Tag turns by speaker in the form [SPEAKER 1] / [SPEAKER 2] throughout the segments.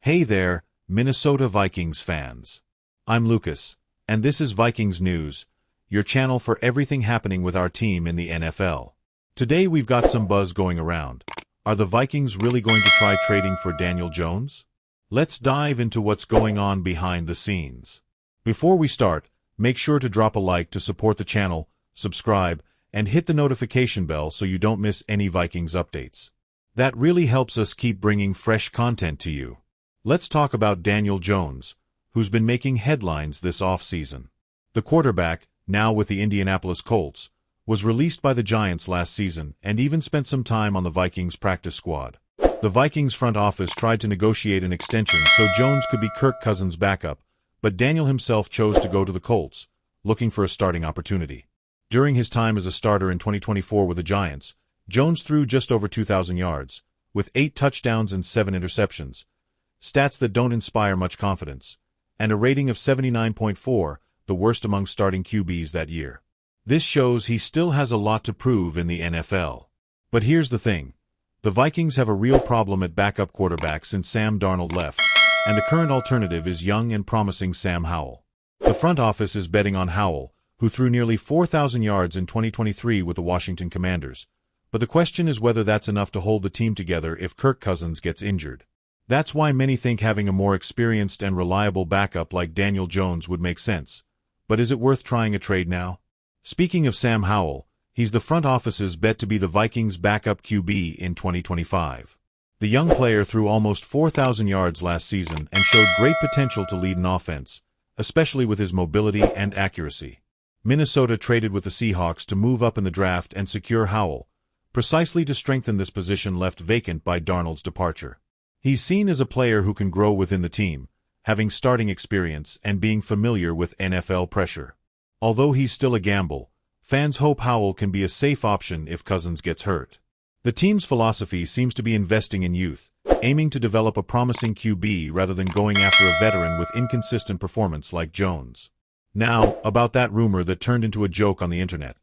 [SPEAKER 1] Hey there, Minnesota Vikings fans. I'm Lucas, and this is Vikings News, your channel for everything happening with our team in the NFL. Today we've got some buzz going around. Are the Vikings really going to try trading for Daniel Jones? Let's dive into what's going on behind the scenes. Before we start, make sure to drop a like to support the channel, subscribe, and hit the notification bell so you don't miss any Vikings updates. That really helps us keep bringing fresh content to you. Let's talk about Daniel Jones, who's been making headlines this offseason. The quarterback, now with the Indianapolis Colts, was released by the Giants last season and even spent some time on the Vikings practice squad. The Vikings front office tried to negotiate an extension so Jones could be Kirk Cousins' backup, but Daniel himself chose to go to the Colts, looking for a starting opportunity. During his time as a starter in 2024 with the Giants, Jones threw just over 2,000 yards, with 8 touchdowns and 7 interceptions, stats that don't inspire much confidence, and a rating of 79.4, the worst among starting QBs that year. This shows he still has a lot to prove in the NFL. But here's the thing. The Vikings have a real problem at backup quarterback since Sam Darnold left, and the current alternative is young and promising Sam Howell. The front office is betting on Howell, who threw nearly 4,000 yards in 2023 with the Washington Commanders. But the question is whether that's enough to hold the team together if Kirk Cousins gets injured. That's why many think having a more experienced and reliable backup like Daniel Jones would make sense. But is it worth trying a trade now? Speaking of Sam Howell, he's the front office's bet to be the Vikings' backup QB in 2025. The young player threw almost 4,000 yards last season and showed great potential to lead an offense, especially with his mobility and accuracy. Minnesota traded with the Seahawks to move up in the draft and secure Howell, precisely to strengthen this position left vacant by Darnold's departure. He's seen as a player who can grow within the team, having starting experience and being familiar with NFL pressure. Although he's still a gamble, fans hope Howell can be a safe option if Cousins gets hurt. The team's philosophy seems to be investing in youth, aiming to develop a promising QB rather than going after a veteran with inconsistent performance like Jones. Now, about that rumor that turned into a joke on the internet.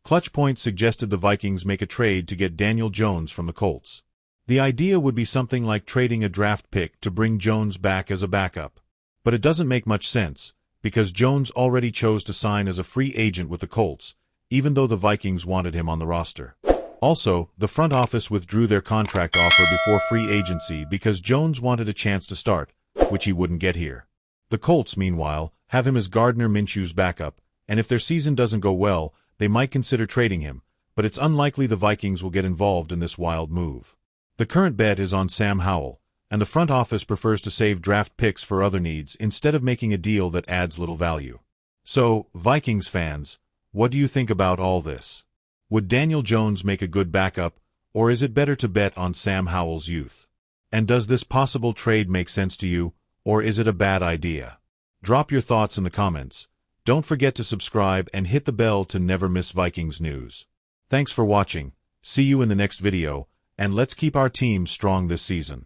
[SPEAKER 1] Clutch Points suggested the Vikings make a trade to get Daniel Jones from the Colts. The idea would be something like trading a draft pick to bring Jones back as a backup. But it doesn't make much sense, because Jones already chose to sign as a free agent with the Colts, even though the Vikings wanted him on the roster. Also, the front office withdrew their contract offer before free agency because Jones wanted a chance to start, which he wouldn't get here. The Colts, meanwhile, have him as Gardner Minshew's backup, and if their season doesn't go well, they might consider trading him, but it's unlikely the Vikings will get involved in this wild move. The current bet is on Sam Howell, and the front office prefers to save draft picks for other needs instead of making a deal that adds little value. So, Vikings fans, what do you think about all this? Would Daniel Jones make a good backup, or is it better to bet on Sam Howell's youth? And does this possible trade make sense to you, or is it a bad idea? Drop your thoughts in the comments. Don't forget to subscribe and hit the bell to never miss Vikings news. Thanks for watching, see you in the next video, and let's keep our team strong this season.